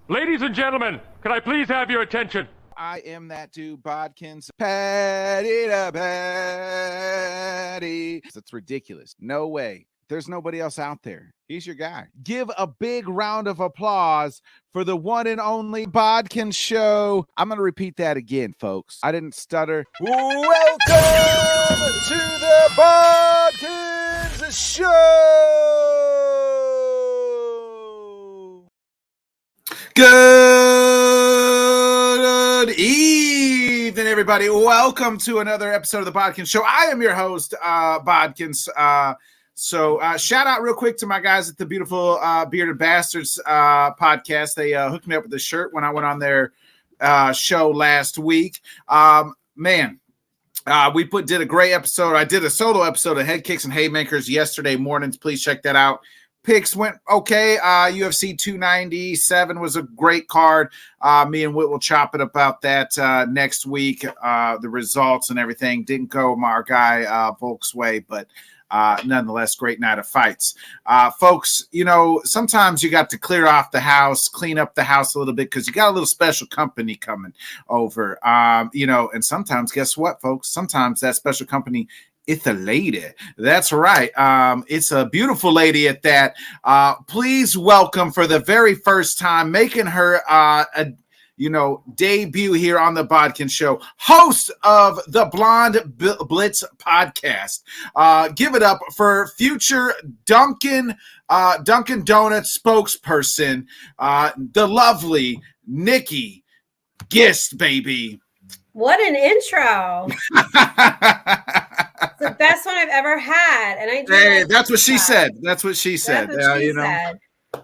Ladies and gentlemen, can I please have your attention? I am that dude, Bodkins. Patty to patty. It's ridiculous. No way. There's nobody else out there. He's your guy. Give a big round of applause for the one and only BodkinShow. I'm going to repeat that again, folks. I didn't stutter. Welcome to the Bodkins Show. Good evening, everybody. Welcome to another episode of the Bodkins Show. I am your host, Bodkins. So shout out real quick to my guys at the beautiful Bearded Bastards podcast. They hooked me up with the shirt when I went on their show last week. We did a great episode. I did a solo episode of Head Kicks and Haymakers yesterday mornings. Please check that out. Picks went okay. UFC 297 was a great card. Me and Whit will chop it about that next week. The results and everything didn't go our guy Volk's way, but nonetheless, great night of fights. Folks, you know, sometimes you got to clear off the house, clean up the house a little bit because you got a little special company coming over. And sometimes, guess what, folks? Sometimes that special company, it's a lady. That's right. It's a beautiful lady at that. Please welcome for the very first time, making her debut here on the Bodkin Show, host of the Blonde Blitz podcast. Give it up for future Dunkin' Donuts spokesperson, the lovely Nikki Gist, baby. What an intro. It's the best one I've ever had. And that's what she said. That's what she said. Said.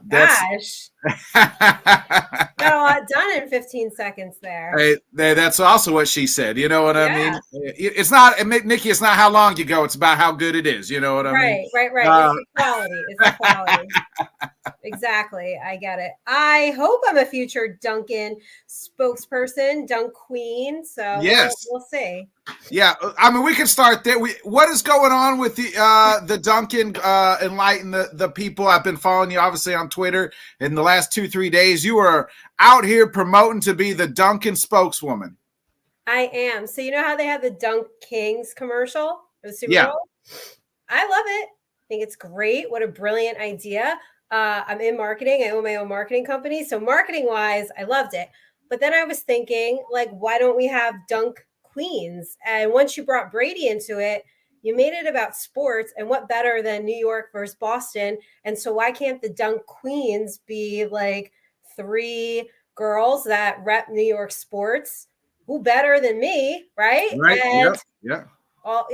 Gosh. Got a lot done in 15 seconds there. Hey, that's also what she said. You know what I mean? It's not, Nikki, it's not how long you go. It's about how good it is. You know what I mean? Right. It's the quality. Exactly. I get it. I hope I'm a future Dunkin' spokesperson, Dunk Queen. So yes, we'll see. Yeah, I mean, we can start there. What is going on with the Dunkin' enlighten the people? I've been following you, obviously, on Twitter in the last 2-3 days. You are out here promoting to be the Dunkin' spokeswoman. I am. So you know how they have the Dunk Kings commercial for the Super Bowl? I love it. I think it's great. What a brilliant idea. I'm in marketing. I own my own marketing company. So marketing-wise, I loved it. But then I was thinking, like, why don't we have Dunk Queens? And once you brought Brady into it, you made it about sports, and what better than New York versus Boston? And so why can't the Dunk Queens be like 3 girls that rep New York sports? Who better than me, right? Right. And yeah. All,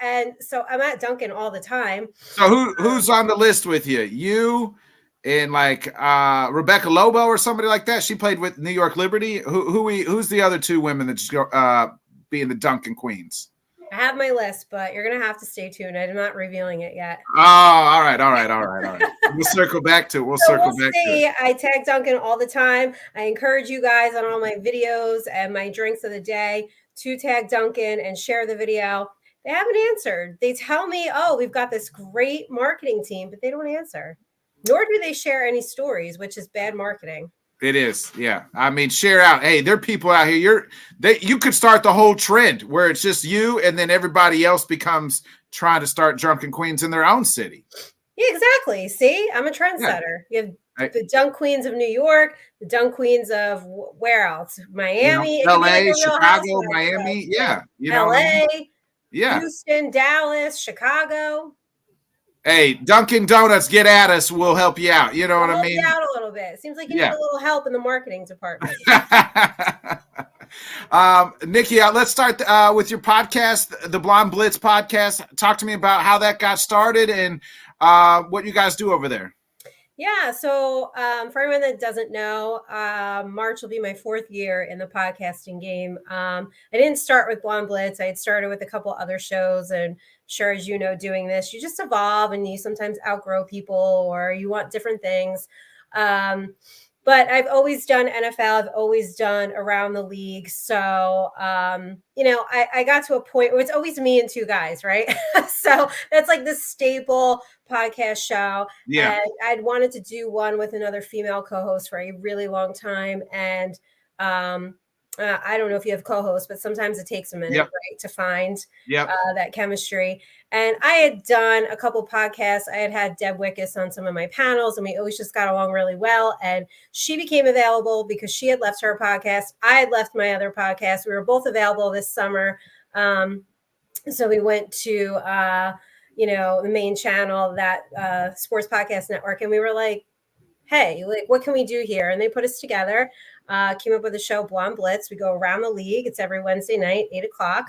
and so I'm at Dunkin' all the time. So who's on the list with you? You and like Rebecca Lobo or somebody like that? She played with New York Liberty. Who's the other 2 women that just go being the Dunkin' Queens? I have my list, but you're gonna have to stay tuned. I'm not revealing it yet. Oh, all right. We'll circle back to it. We'll circle back to it. I tag Dunkin' all the time. I encourage you guys on all my videos and my drinks of the day to tag Dunkin' and share the video. They haven't answered. They tell me, oh, we've got this great marketing team, but they don't answer. Nor do they share any stories, which is bad marketing. It is, yeah. I mean, share out. Hey, there are people out here. You could start the whole trend where it's just you, and then everybody else becomes trying to start Drunken Queens in their own city. Yeah, exactly. See, I'm a trendsetter. Yeah. You have the Dunk Queens of New York, the Dunk Queens of where else? Miami, LA, Chicago, Miami. Yeah, LA, yeah, Houston, Dallas, Chicago. Hey, Dunkin' Donuts, get at us. We'll help you out. You know what I mean? Help you out a little bit. It seems like you need a little help in the marketing department. Nikki, let's start with your podcast, the Blonde Blitz podcast. Talk to me about how that got started and what you guys do over there. Yeah. So for anyone that doesn't know, March will be my 4th year in the podcasting game. I didn't start with Blonde Blitz. I had started with a couple other shows, and sure, as you know, doing this, you just evolve and you sometimes outgrow people or you want different things. But but I've always done NFL. I've always done around the league. So, I got to a point where it's always me and two guys, right? So that's like the staple podcast show. Yeah. And I'd wanted to do one with another female co-host for a really long time. And I don't know if you have co-hosts, but sometimes it takes a minute, right, to find that chemistry. And I had done a couple podcasts. I had Deb Wickus on some of my panels, and we always just got along really well. And she became available because she had left her podcast. I had left my other podcast. We were both available this summer. So we went to, the main channel, that Sports Podcast Network, and we were like, hey, like, what can we do here? And they put us together, came up with a show, Blonde Blitz. We go around the league. It's every Wednesday night, 8:00.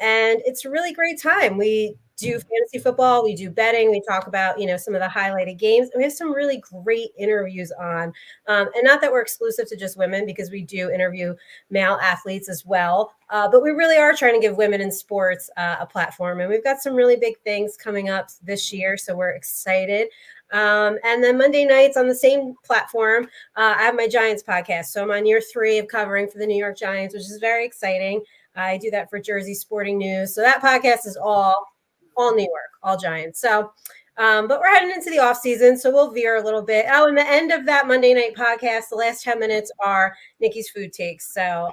And it's a really great time. We do fantasy football. We do betting. We talk about, some of the highlighted games. And we have some really great interviews on. And not that we're exclusive to just women, because we do interview male athletes as well. But we really are trying to give women in sports a platform. And we've got some really big things coming up this year. So we're excited. And then Monday nights on the same platform, I have my Giants podcast. So I'm on year 3 of covering for the New York Giants, which is very exciting. I do that for Jersey Sporting News. So that podcast is all New York, all Giants. So, but we're heading into the off season, so we'll veer a little bit. Oh, and the end of that Monday night podcast, the last 10 minutes are Nikki's food takes. So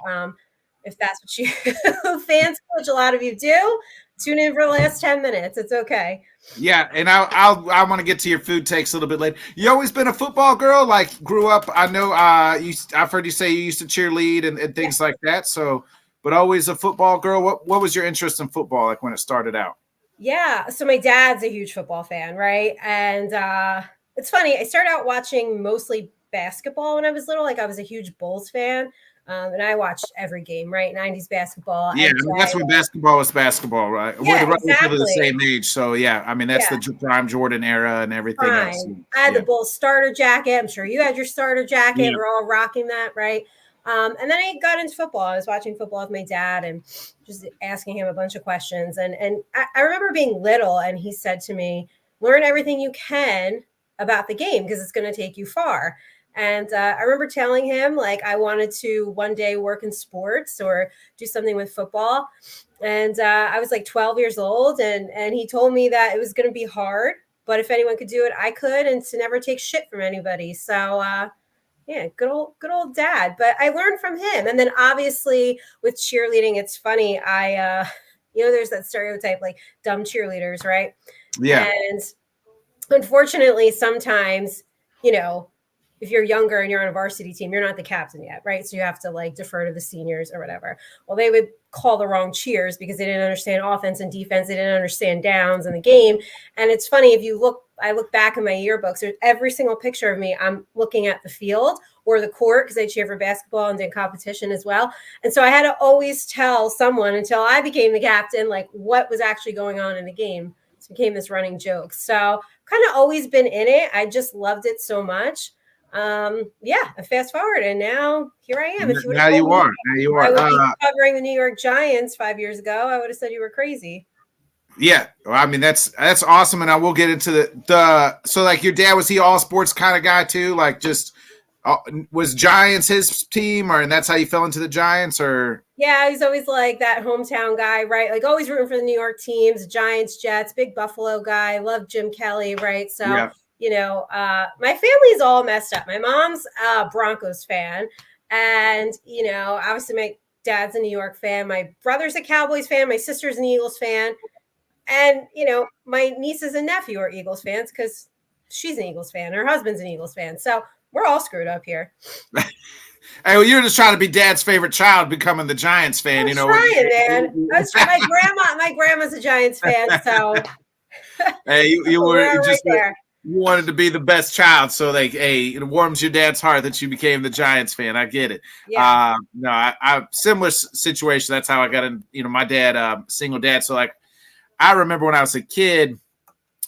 if that's what you fans, which a lot of you do, tune in for the last 10 minutes. It's okay. Yeah, and I want to get to your food takes a little bit later. You always been a football girl, like grew up. I know I've heard you say you used to cheerlead and things like that. So, but always a football girl. What was your interest in football like when it started out? Yeah, so my dad's a huge football fan, right? And it's funny. I started out watching mostly basketball when I was little. Like I was a huge Bulls fan. And I watched every game, right? 90s basketball. Yeah, that's when basketball was basketball, right? Yeah, we're exactly. the same age. So, yeah, I mean, that's the prime Jordan era and everything else. I had the Bulls starter jacket. I'm sure you had your starter jacket. Yeah. We're all rocking that, right? And then I got into football. I was watching football with my dad and just asking him a bunch of questions. And I remember being little, and he said to me, learn everything you can about the game because it's going to take you far. And I remember telling him, like, I wanted to one day work in sports or do something with football. And I was like 12 years old. And he told me that it was going to be hard, but if anyone could do it, I could, and to never take shit from anybody. So, yeah, good old dad. But I learned from him. And then obviously with cheerleading, it's funny. There's that stereotype, like dumb cheerleaders, right? Yeah. And unfortunately, sometimes, if you're younger and you're on a varsity team, you're not the captain yet, right? So you have to like defer to the seniors or whatever. Well, they would call the wrong cheers because they didn't understand offense and defense. They didn't understand downs in the game. And it's funny, I look back in my yearbooks, there's every single picture of me, I'm looking at the field or the court because I cheer for basketball and did competition as well. And so I had to always tell someone until I became the captain, like what was actually going on in the game. It became this running joke. So kind of always been in it. I just loved it so much. I fast forward and now here I am. If you now you are. I would be covering the New York Giants 5 years ago. I would have said you were crazy. Yeah, well, I mean that's awesome, and I will get into the so like your dad, was he all sports kind of guy too? Like just was Giants his team, and that's how you fell into the Giants, or? Yeah, he's always like that hometown guy, right? Like always rooting for the New York teams, Giants, Jets, big Buffalo guy. Love Jim Kelly, right? So. Yeah. My family's all messed up. My mom's a Broncos fan. And, obviously my dad's a New York fan. My brother's a Cowboys fan. My sister's an Eagles fan. And, my nieces and nephew are Eagles fans because she's an Eagles fan. Her husband's an Eagles fan. So we're all screwed up here. Hey, well, you're just trying to be dad's favorite child, becoming the Giants fan. I'm trying, man. My grandma's a Giants fan. So hey, you were just right there. You wanted to be the best child, so it warms your dad's heart that you became the Giants fan. I get it. Yeah. I similar situation. That's how I got in. My dad, single dad. So like, I remember when I was a kid,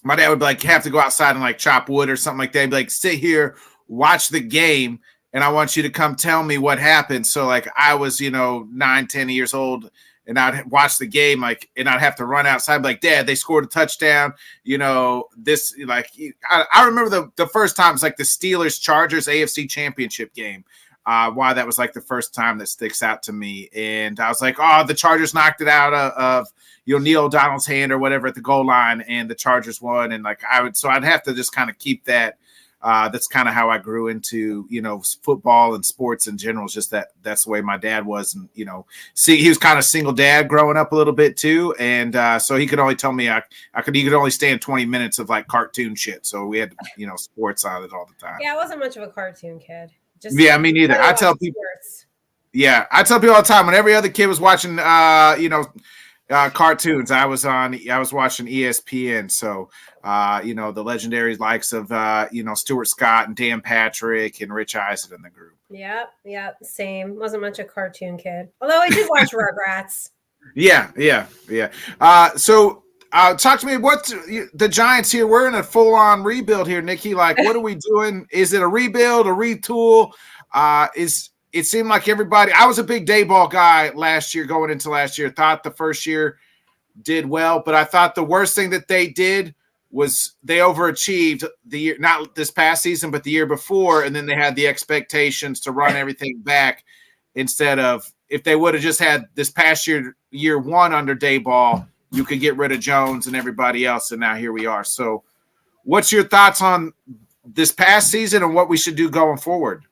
my dad would like have to go outside and like chop wood or something like that. He'd be like, sit here, watch the game, and I want you to come tell me what happened. So like, I was 9, 10 years old, and I'd watch the game, like, and I'd have to run outside, like, Dad, they scored a touchdown. You know, this, like, I remember the first time, it's like the Steelers-Chargers AFC Championship game. Why that was like the first time that sticks out to me. And I was like, oh, the Chargers knocked it out of Neil O'Donnell's hand or whatever at the goal line, and the Chargers won. And like I'd have to just kind of keep that. That's kind of how I grew into, football and sports in general. It's just that's the way my dad was. And, he was kind of single dad growing up a little bit too. And so he could only tell me he could only stand 20 minutes of like cartoon shit. So we had, sports on it all the time. Yeah, I wasn't much of a cartoon kid. Yeah, me neither. I tell people. Sports. Yeah, I tell people all the time when every other kid was watching, cartoons, I was watching ESPN. So, the legendary likes of Stuart Scott and Dan Patrick and Rich Eisen in the group. Yep, same. Wasn't much a cartoon kid, although I did watch Rugrats. Yeah. So. Talk to me. What the Giants here? We're in a full-on rebuild here, Nikki. Like, what are we doing? Is it a rebuild, a retool? It seemed like everybody? I was a big day ball guy last year, going into last year. Thought the first year did well, but I thought the worst thing that they did was they overachieved the year, not this past season, but the year before, and then they had the expectations to run everything back instead of, if they would have just had this past year one under Dayball, you could get rid of Jones and everybody else, and now here we are. So what's your thoughts on this past season and what we should do going forward?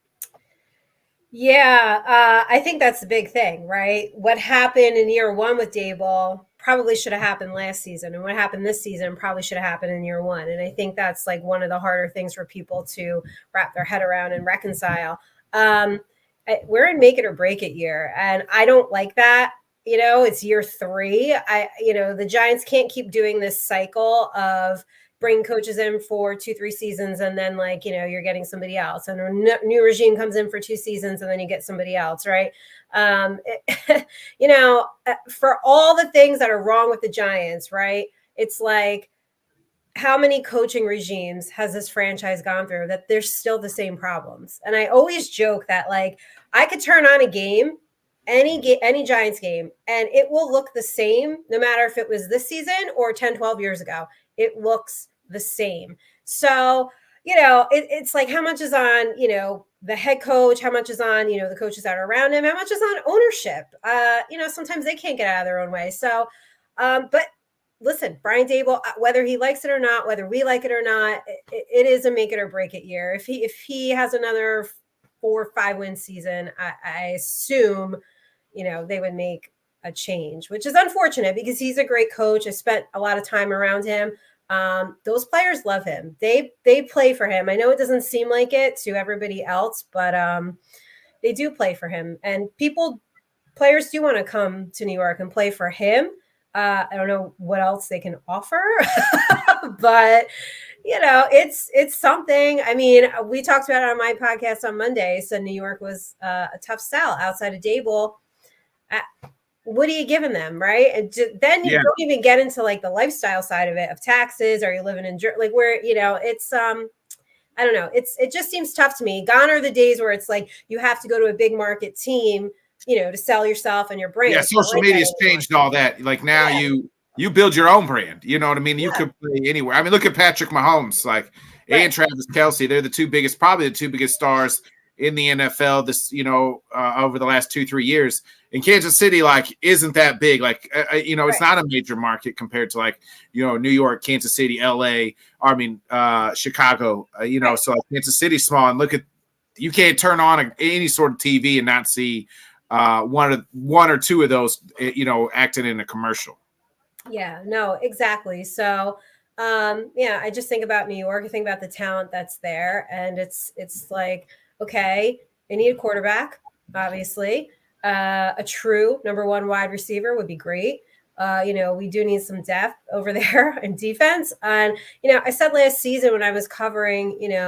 Yeah, I think that's the big thing, right? What happened in year one with Dayball probably should have happened last season, and what happened this season probably should have happened in year one. And I think that's like one of the harder things for people to wrap their head around and reconcile. We're in make it or break it year, and I don't like that. It's year 3. The Giants can't keep doing this cycle of bringing coaches in for 2-3 seasons and then you're getting somebody else, and a new regime comes in for 2 seasons and then you get somebody else, right? For all the things that are wrong with the Giants, right? It's like, how many coaching regimes has this franchise gone through that there's still the same problems? And I always joke that I could turn on a game, any Giants game, and it will look the same no matter if it was this season or 10-12 years ago. It looks the same. So it's like, how much is on the head coach, how much is on the coaches that are around him, how much is on ownership? Sometimes they can't get out of their own way. So but listen, Brian Daboll, whether he likes it or not, whether we like it or not, it is a make it or break it year. If he has another 4 or 5 win season, I assume they would make a change, which is unfortunate because he's a great coach. I spent a lot of time around him. Those players love him. They play for him. I know it doesn't seem like it to everybody else, but they do play for him. And players do want to come to New York and play for him. I don't know what else they can offer, but it's something. I mean, we talked about it on my podcast on Monday. So New York was a tough sell outside of Daboll. What are you giving them, right? And then you don't even get into the lifestyle side of it, of taxes. Are you living in where it's I don't know. It just seems tough to me. Gone are the days where it's like you have to go to a big market team, to sell yourself and your brand. Yeah, social media's changed all that. Like now you build your own brand. You know what I mean? You could play anywhere. I mean, look at Patrick Mahomes, and Travis Kelce. They're probably the two biggest stars in the NFL this, over the last 2-3 years. And Kansas City, isn't that big. It's not a major market compared to New York, Kansas City, LA, Chicago, so Kansas City's small. And you can't turn on any sort of TV and not see one or two of those, acting in a commercial. Yeah, no, exactly. So, I just think about New York. I think about the talent that's there, and it's like, okay, they need a quarterback, obviously. A true number 1 wide receiver would be great. We do need some depth over there in defense. And, I said last season when I was covering, mini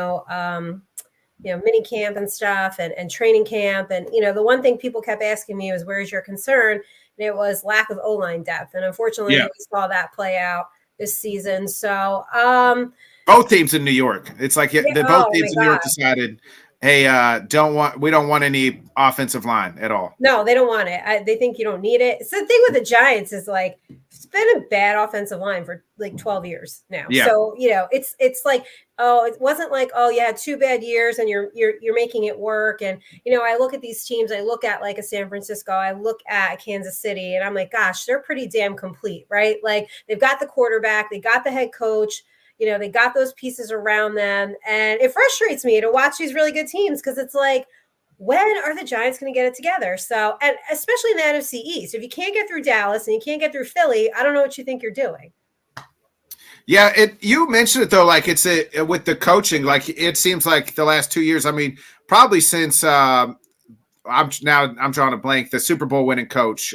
camp and stuff and training camp. And, the one thing people kept asking me was, where's your concern? And it was lack of O-line depth. And unfortunately, we saw that play out this season. So both teams in New York. It's like both teams in New York decided hey, we don't want any offensive line at all. No, they don't want it. They think you don't need it. So the thing with the Giants is like it's been a bad offensive line for like 12 years now. Yeah. So it's like, oh, it wasn't like, oh, you had 2 bad years and you're making it work. And I look at these teams. I look at like a San Francisco. I look at Kansas City, and I'm like, gosh, they're pretty damn complete, right? Like they've got the quarterback, they got the head coach. They got those pieces around them. And it frustrates me to watch these really good teams because it's like, when are the Giants going to get it together? So, and especially in the NFC East, if you can't get through Dallas and you can't get through Philly, I don't know what you think you're doing. Yeah, you mentioned it though, like it's with the coaching, like it seems like the last 2 years. I mean, probably since I'm drawing a blank. The Super Bowl winning coach,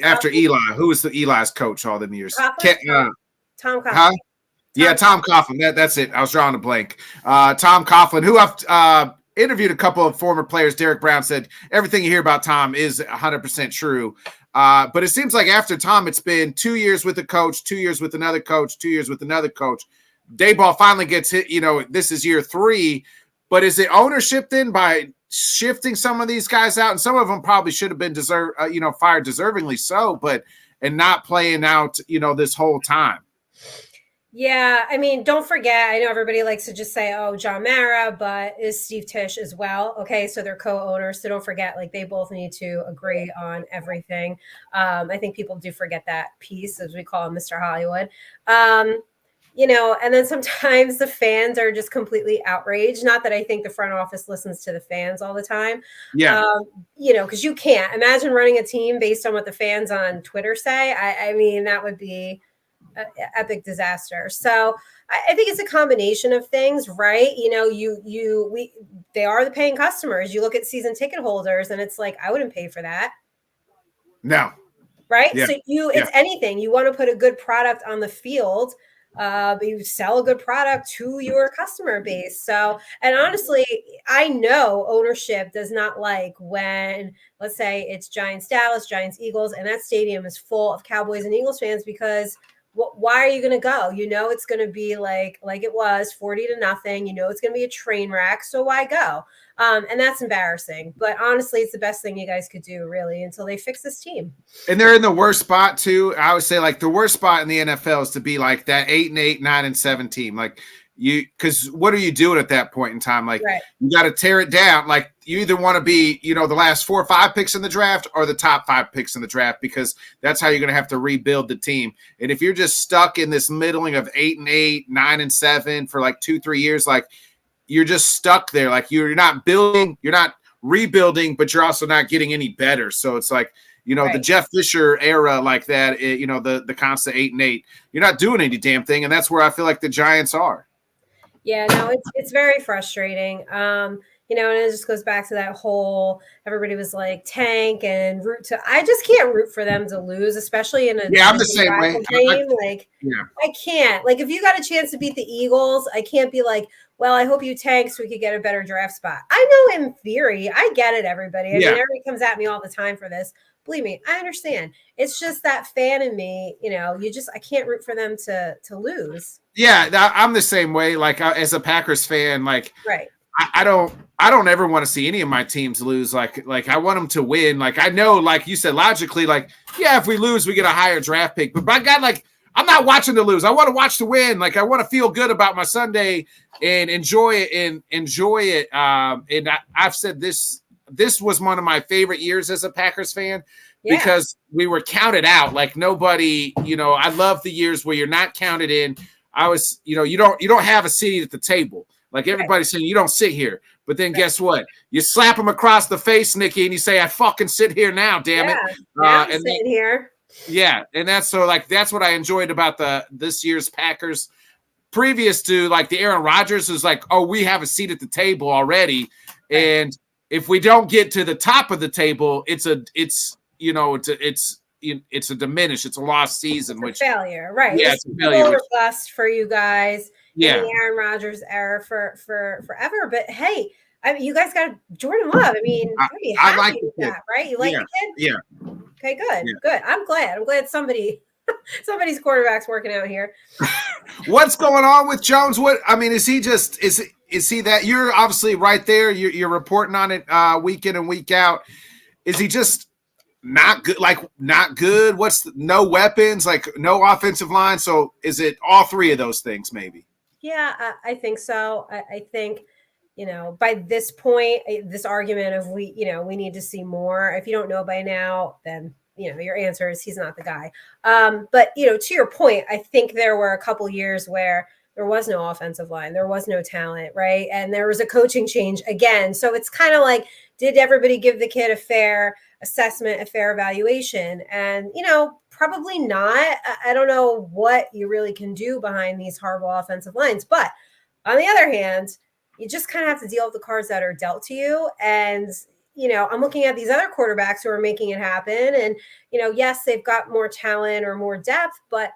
after Eli, who was Eli's coach all them years? Tom Coughlin. Huh? Yeah, Tom Coughlin. That's it. I was drawing a blank. Tom Coughlin, who I've interviewed a couple of former players. Derek Brown said everything you hear about Tom is 100% true. But it seems like after Tom, it's been 2 years with a coach, 2 years with another coach, 2 years with another coach. Dayball finally gets hit. This is year 3. But is it ownership then by shifting some of these guys out? And some of them probably should have been fired deservingly so, but not playing out, this whole time. Yeah, I mean, don't forget, I know everybody likes to just say, oh, John Mara, but is Steve Tisch as well. Okay, so they're co-owners. So don't forget, like they both need to agree on everything. I think people do forget that piece, as we call him, Mr. Hollywood. And then sometimes the fans are just completely outraged. Not that I think the front office listens to the fans all the time. Yeah. Because you can't imagine running a team based on what the fans on Twitter say. I mean, that would be an epic disaster. So I think it's a combination of things, right? They are the paying customers. You look at season ticket holders and it's like, I wouldn't pay for that. No. Right. Yeah. So it's anything. You want to put a good product on the field. But you sell a good product to your customer base. So, and honestly, I know ownership does not like when, let's say it's Giants Dallas, Giants Eagles, and that stadium is full of Cowboys and Eagles fans because why are you going to go? It's going to be like it was 40-0. It's going to be a train wreck. So why go? And that's embarrassing. But honestly, it's the best thing you guys could do, really, until they fix this team. And they're in the worst spot, too. I would say, like, the worst spot in the NFL is to be like that 8-8, 9-7 team. Like, because what are you doing at that point in time? Like, right. You got to tear it down. Like, you either want to be, the last 4 or 5 picks in the draft or the top 5 picks in the draft, because that's how you're going to have to rebuild the team. And if you're just stuck in this middling of 8-8, 9-7 for like 2-3 years, like, you're just stuck there. Like you're not building, you're not rebuilding, but you're also not getting any better. So it's like, right. The Jeff Fisher era like that, the constant 8-8, you're not doing any damn thing. And that's where I feel like the Giants are. Yeah, no, it's very frustrating. And it just goes back to that whole, everybody was like tank and root to, I just can't root for them to lose, especially in a I'm the same way. Game. I can't. Like if you got a chance to beat the Eagles, I can't be like, well, I hope you tank so we could get a better draft spot. I know in theory, I get it, everybody. I mean, everybody comes at me all the time for this. Believe me, I understand. It's just that fan in me, I can't root for them to lose. Yeah, I'm the same way. Like as a Packers fan, like right. I don't ever want to see any of my teams lose. Like I want them to win. Like I know, like you said, logically, like, yeah, if we lose, we get a higher draft pick. But by God, like I'm not watching to lose. I want to watch to win. Like I want to feel good about my Sunday and enjoy it. And I've said this was one of my favorite years as a Packers fan because we were counted out. Like nobody, I love the years where you're not counted in. I was, you don't have a seat at the table. Like everybody's saying, you don't sit here. But then guess what? You slap them across the face, Nikki, and you say, I fucking sit here now, damn it. I'm sitting here. Yeah. And that's what I enjoyed about this year's Packers. Previous to like the Aaron Rodgers was like, oh, we have a seat at the table already. And if we don't get to the top of the table, it's a diminish. It's a lost season. It's a failure. Right. Yeah, it's a failure. Bust for you guys. In the Aaron Rodgers era for forever. But hey, I mean, you guys got Jordan Love. I mean, I like that, right? You like the kid? Yeah. Okay, good. Yeah. Good. I'm glad somebody's quarterback's working out here. What's going on with Jones? What I mean, is is he that you're obviously right there? You're reporting on it week in and week out. Is he just not good? Like not good? No weapons? Like no offensive line? So is it all three of those things? Maybe. Yeah, I think so. I think by this point, this argument of we need to see more. If you don't know by now, then your answer is he's not the guy. But to your point, I think there were a couple years where there was no offensive line, there was no talent, right? And there was a coaching change again. So it's kind of like, did everybody give the kid a fair assessment, a fair evaluation? And probably not. I don't know what you really can do behind these horrible offensive lines. But on the other hand, you just kind of have to deal with the cards that are dealt to you. And I'm looking at these other quarterbacks who are making it happen. And, yes, they've got more talent or more depth. But,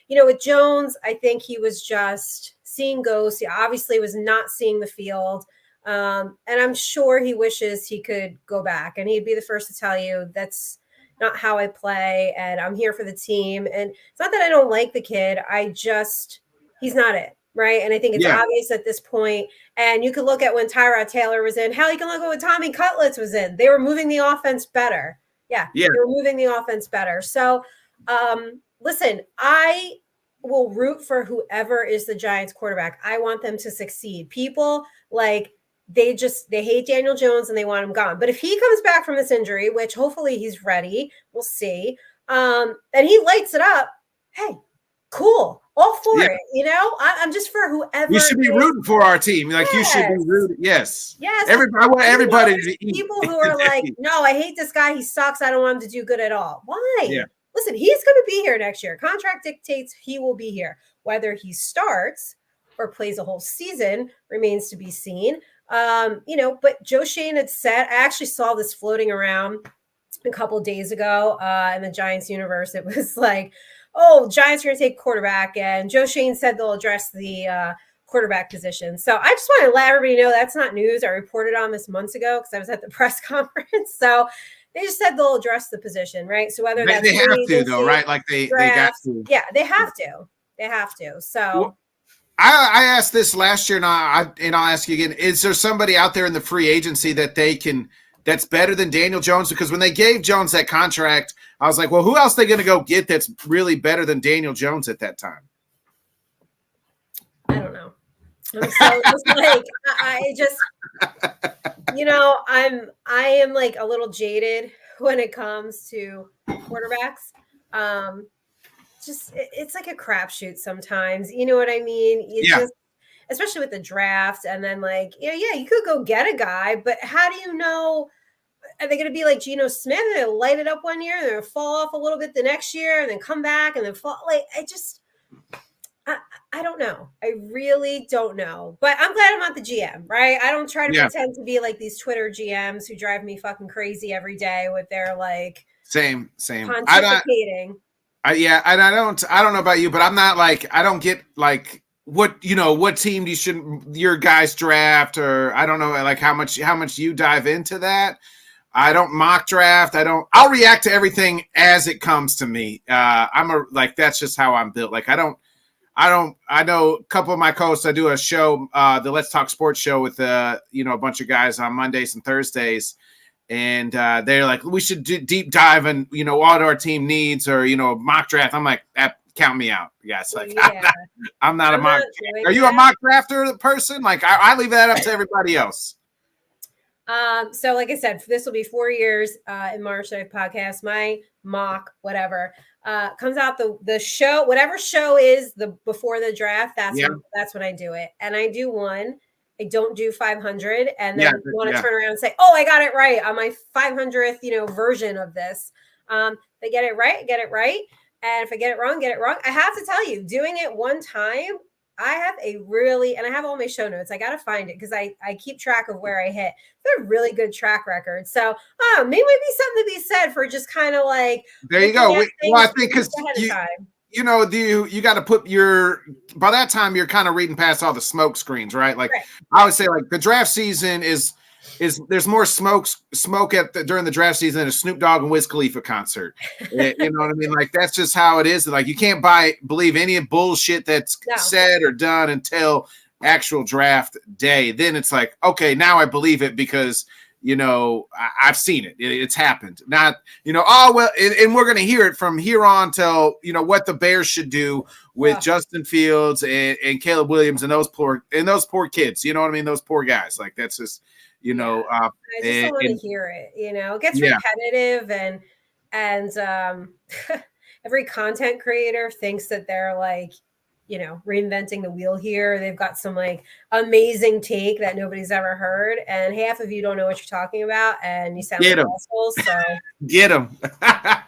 with Jones, I think he was just seeing ghosts. He obviously was not seeing the field. And I'm sure he wishes he could go back. And he'd be the first to tell you that's not how I play. And I'm here for the team. And it's not that I don't like the kid. He's not it. Right. And I think it's obvious at this point. And you could look at when Tyrod Taylor was in. Hell, you can look at when Tommy Cutlets was in. They were moving the offense better. Yeah. They were moving the offense better. So, listen, I will root for whoever is the Giants quarterback. I want them to succeed. People they hate Daniel Jones and they want him gone. But if he comes back from this injury, which hopefully he's ready, we'll see, and he lights it up, hey, cool. All for it, I'm just for whoever. You should be rooting for our team. You should be rooting. Yes. I want everybody to eat. People who are like, no, I hate this guy. He sucks. I don't want him to do good at all. Why? Yeah. Listen, he's going to be here next year. Contract dictates he will be here. Whether he starts or plays a whole season remains to be seen. But Joe Schoen had said, I actually saw this floating around a couple of days ago in the Giants universe. It was like, oh, Giants are going to take quarterback. And Joe Schoen said they'll address the quarterback position. So I just want to let everybody know that's not news. I reported on this months ago because I was at the press conference. So they just said they'll address the position, right? So whether that's they have to, though, right? Like they got to. Yeah, they have to. They have to. So. Well, I asked this last year, and I'll ask you again. Is there somebody out there in the free agency that's better than Daniel Jones? Because when they gave Jones that contract, I was like, well, who else are they going to go get that's really better than Daniel Jones at that time? I don't know. I'm so just I just, I am like a little jaded when it comes to quarterbacks. It's like a crapshoot sometimes. You know what I mean? Just, especially with the draft, and then you could go get a guy, but how do you know? Are they going to be like Geno Smith and they'll light it up one year and they'll fall off a little bit the next year and then come back and then fall? I don't know. I really don't know. But I'm glad I'm not the GM, right? I don't try to pretend to be like these Twitter GMs who drive me fucking crazy every day with their same pontificating. And I don't know about you, but I'm not I don't get what team your guys draft, or I don't know how much you dive into that. I don't mock draft. I'll react to everything as it comes to me. That's just how I'm built. I know a couple of my co-hosts, I do a show, the Let's Talk Sports show with a bunch of guys on Mondays and Thursdays. And they're like, we should do deep dive and, what our team needs, or, mock draft. I'm like, count me out. Yes. I'm not a mock. Are you a mock drafter person? I leave that up to everybody else. So like I said, this will be 4 years in March that I podcast my mock, whatever, comes out the show, whatever show is before the draft. That's when I do it. And I do one. I don't do 500 and then want to turn around and say, oh, I got it right on my 500th, version of this. If I get it right, get it right. And if I get it wrong, get it wrong. I have to tell you, doing it one time, I have and I have all my show notes. I got to find it because I keep track of where I hit. They're a really good track record. So maybe be something to be said for just kind of there you go. Well, I think because you got to put by that time you're kind of reading past all the smoke screens, right? Right. I would say the draft season is there's more smoke during the draft season than a Snoop Dogg and Wiz Khalifa concert. You know what I mean? That's just how it is. You can't believe any bullshit that's said or done until actual draft day, then it's like, okay, now I believe it because, I've seen it. It's happened. Not, oh, well, and we're going to hear it from here on till, what the Bears should do with Justin Fields and Caleb Williams and those poor kids. You know what I mean? Those poor guys. Like, that's just, I just don't want to hear it. It gets repetitive and every content creator thinks that they're like, reinventing the wheel here. They've got some like amazing take that nobody's ever heard. And half of you don't know what you're talking about. And you sound like assholes. So get them. I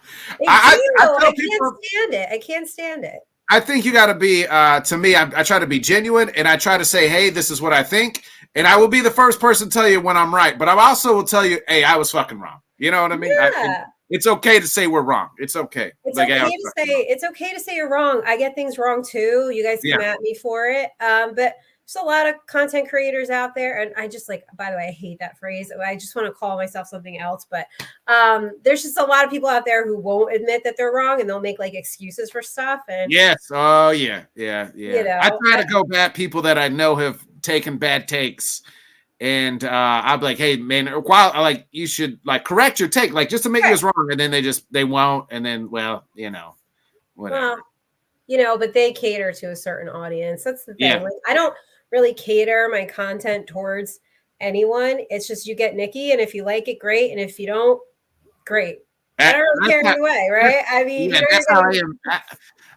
can't stand it. I can't stand it. I think you got to be, to me, I try to be genuine and I try to say, hey, this is what I think. And I will be the first person to tell you when I'm right. But I also will tell you, hey, I was fucking wrong. You know what I mean? Yeah. It's okay to say we're wrong. It's okay. It's okay to say you're wrong. I get things wrong too. You guys come at me for it. But there's a lot of content creators out there. And I just by the way, I hate that phrase. I just want to call myself something else. But there's just a lot of people out there who won't admit that they're wrong and they'll make like excuses for stuff. And yes. Oh yeah. I try to go at people that I know have taken bad takes. And I'll be like, hey, man, while you should correct your take, just to make this wrong. And then they won't. And then, whatever. Well, but they cater to a certain audience. That's the thing. Yeah. I don't really cater my content towards anyone. It's just you get Nikki. And if you like it, great. And if you don't, great. I don't really care anyway, right? I mean, that's how I am.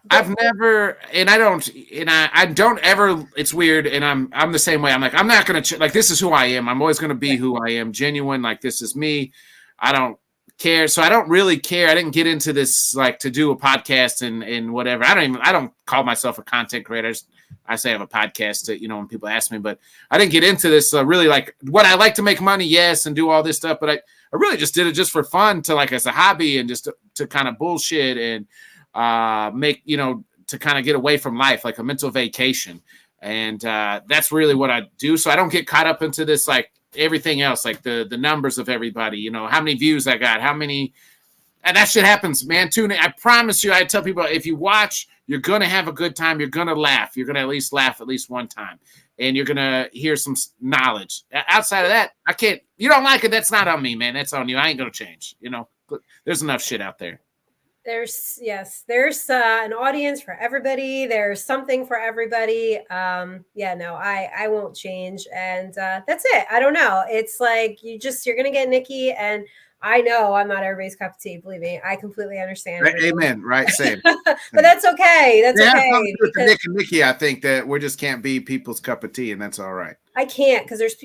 I've never, and I don't ever, it's weird. And I'm the same way. I'm like, I'm not going to, this is who I am. I'm always going to be who I am, genuine. This is me. I don't care. So I don't really care. I didn't get into this, to do a podcast and whatever. I don't call myself a content creator. I say I have a podcast when people ask me, but I didn't get into this really what I like to make money. Yes. And do all this stuff. But I really just did it just for fun as a hobby and just to kind of bullshit and, make to kind of get away from life, like a mental vacation. And that's really what I do. So I don't get caught up into this everything else, the numbers of everybody, how many views I got, how many, and that shit happens, man. I promise you, I tell people, if you watch, you're gonna have a good time, you're gonna laugh, you're gonna at least laugh at least one time, and you're gonna hear some knowledge. Outside of that, I can't. You don't like it, that's not on me, man, that's on you. I ain't gonna change. There's enough shit out there. There's an audience for everybody. There's something for everybody. I won't change. And that's it. I don't know. It's you're going to get Nikki, and I know I'm not everybody's cup of tea. Believe me, I completely understand. Right, amen. Right. Same. But that's okay. That's okay. With Nick and Nikki, I think that we just can't be people's cup of tea, and that's all right. I can't, because there's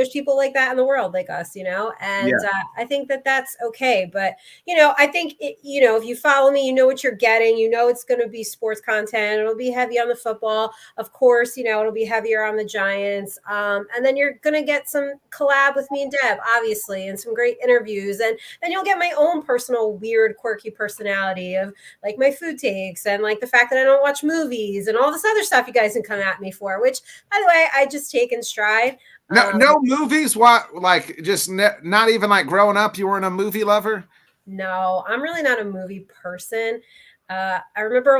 people like that in the world, like us, and I think that that's okay. But, I think, if you follow me, you know what you're getting, it's going to be sports content. It'll be heavy on the football. Of course, it'll be heavier on the Giants. And then you're going to get some collab with me and Deb, obviously, and some great interviews. And then you'll get my own personal, weird, quirky personality of my food takes and the fact that I don't watch movies and all this other stuff you guys can come at me for, which, by the way, I just take in stride. No movies. What, not even growing up, you weren't a movie lover? No, I'm really not a movie person. I remember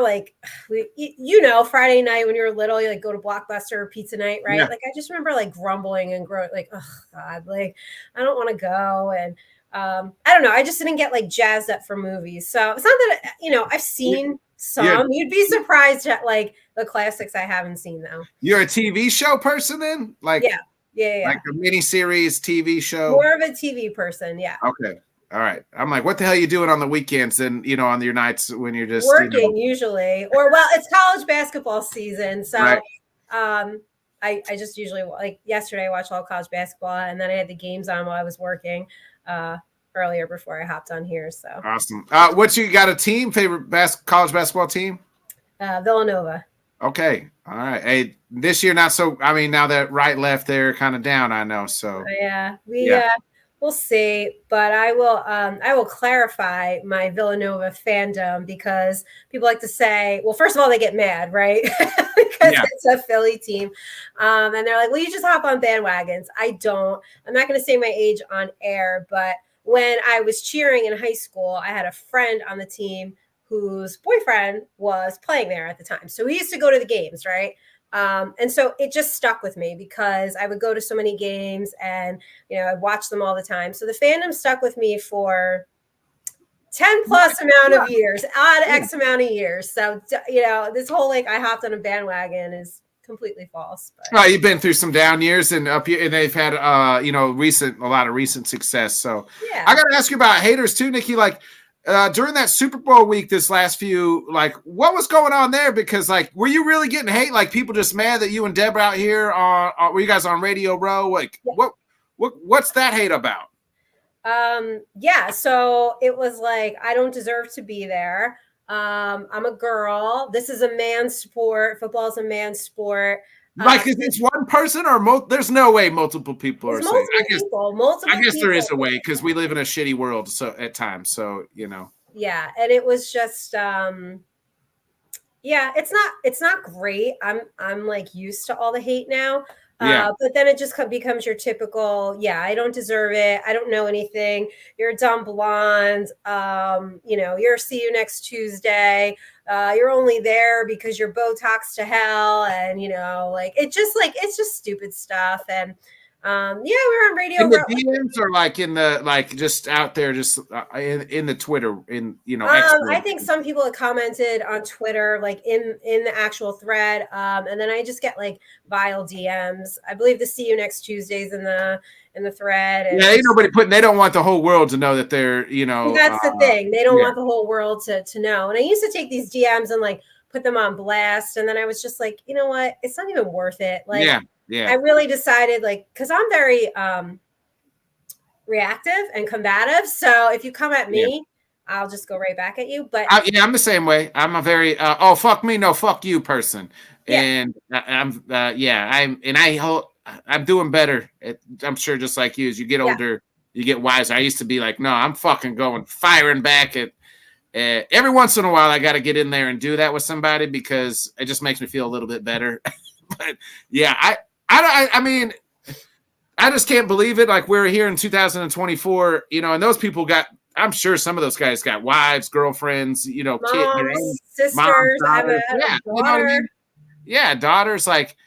Friday night when you were little, you go to Blockbuster or Pizza Night, right? Yeah. I just remember grumbling and oh God, I don't want to go. And I don't know. I just didn't get jazzed up for movies. So it's not that, I've seen some. Yeah. You'd be surprised at the classics I haven't seen though. You're a TV show person then? Yeah. Like a miniseries TV show? More of a TV person, yeah. Okay. All right. I'm what the hell are you doing on the weekends and, on your nights when you're just working usually, or it's college basketball season. So right. I just usually yesterday I watched all college basketball and then I had the games on while I was working earlier before I hopped on here. So awesome. What you got a team, favorite college basketball team? Villanova. Okay. All right. Hey, this year not so. I mean, now that right left they're kind of down. I know. So we'll see. But I will clarify my Villanova fandom because people like to say, well, first of all, they get mad, right? Because it's a Philly team, and they're like, well, you just hop on bandwagons. I don't. I'm not going to say my age on air, but when I was cheering in high school, I had a friend on the team whose boyfriend was playing there at the time. So we used to go to the games, right? And so it just stuck with me because I would go to so many games and, I'd watch them all the time. So the fandom stuck with me for 10 plus amount of years, odd X amount of years. So, this whole like I hopped on a bandwagon is completely false. But. Well, you've been through some down years and up here, and they've had a lot of recent success. So yeah. I got to ask you about haters too, Nikki. Like during that Super Bowl week, this last few, like what was going on there? Because like, were you really getting hate? Like people just mad that you and Deb out here were you guys on Radio Row? Like what's that hate about? So it was like, I don't deserve to be there. I'm a girl. This is a man's sport. Football is a man's sport. Like, is this one person or there's no way multiple people are saying? I guess there is a way because we live in a shitty world so at times. So, Yeah. And it was just, it's not great. I'm like used to all the hate now. But then it just becomes your typical, I don't deserve it. I don't know anything. You're a dumb blonde. You're see you next Tuesday. You're only there because you're Botox to hell. And, it's just stupid stuff. And, we're on radio. In the DMs or like in the, like just out there, just in the Twitter, I think some people have commented on Twitter, like in the actual thread. And then I just get like vile DMs. I believe the see you next Tuesdays in the thread. And ain't nobody they don't want the whole world to know that they're, that's the thing. They don't want the whole world to know. And I used to take these DMs and like put them on blast. And then I was just like, you know what? It's not even worth it. Like, I really decided because I'm very reactive and combative. So if you come at me, I'll just go right back at you. But I'm the same way. I'm a very fuck me, no fuck you person. And I'm doing better. I'm sure just like you, as you get older, you get wiser. I used to be like, no, I'm fucking firing back at every once in a while. I got to get in there and do that with somebody because it just makes me feel a little bit better. But I mean, I just can't believe it. Like we're here in 2024, and those people I'm sure some of those guys got wives, girlfriends, moms, sisters, daughters. Daughters. Like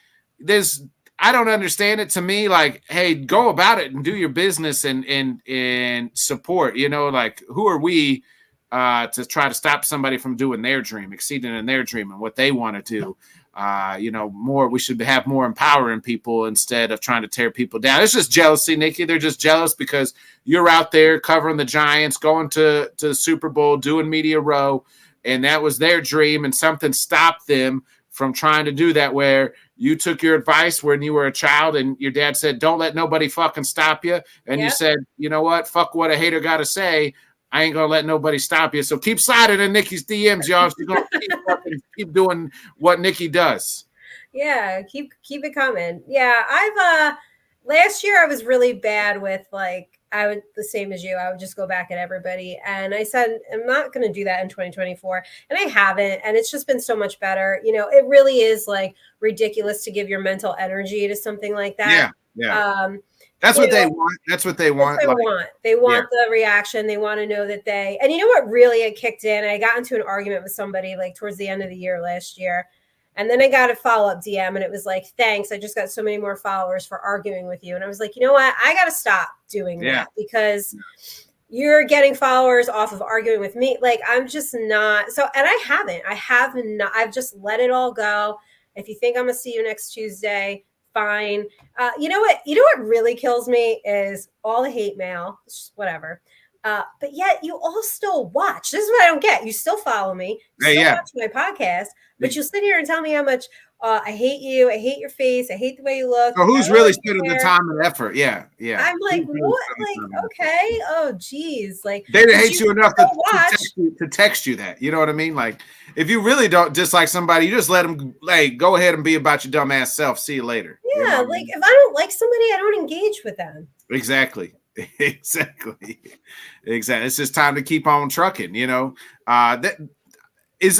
I don't understand it. To me, like, hey, go about it and do your business and support. Like who are we to try to stop somebody from doing their dream, exceeding in their dream and what they want to do? We should have more empowering people instead of trying to tear people down. It's just jealousy, Nikki. They're just jealous because you're out there covering the Giants, going to the Super Bowl, doing Media Row, and that was their dream, and something stopped them from trying to do that, where you took your advice when you were a child and your dad said, don't let nobody fucking stop you. And you said, you know what? Fuck what a hater got to say. I ain't gonna let nobody stop you. So keep sliding in Nikki's DMs, y'all. She's gonna keep doing what Nikki does. Yeah, keep it coming. Yeah, I've last year I was really bad with the same as you. I would just go back at everybody, and I said I'm not going to do that in 2024, and I haven't. And it's just been so much better. It really is like ridiculous to give your mental energy to something like that. Yeah. That's what they want. That's what they want. They want the reaction. They want to know that and you know what really had kicked in? I got into an argument with somebody like towards the end of the year last year. And then I got a follow-up DM and it was like, thanks. I just got so many more followers for arguing with you. And I was like, you know what? I got to stop doing that because you're getting followers off of arguing with me. Like, I'm just not. So, and I have not. I've just let it all go. If you think I'm going to see you next Tuesday, fine. You know what really kills me is all the hate mail, whatever. But yet you all still watch. This is what I don't get. You still follow me. You still watch my podcast, but you'll sit here and tell me how much I hate you. I hate your face. I hate the way you look. So who's really spending the time and effort? Yeah. I'm like, what? Like, okay. Oh, geez. Like, they didn't hate you enough to text you that. You know what I mean? Like, if you really don't dislike somebody, you just let them go ahead and be about your dumbass self. See you later. Yeah. You know like, if I don't like somebody, I don't engage with them. Exactly. Exactly. It's just time to keep on trucking,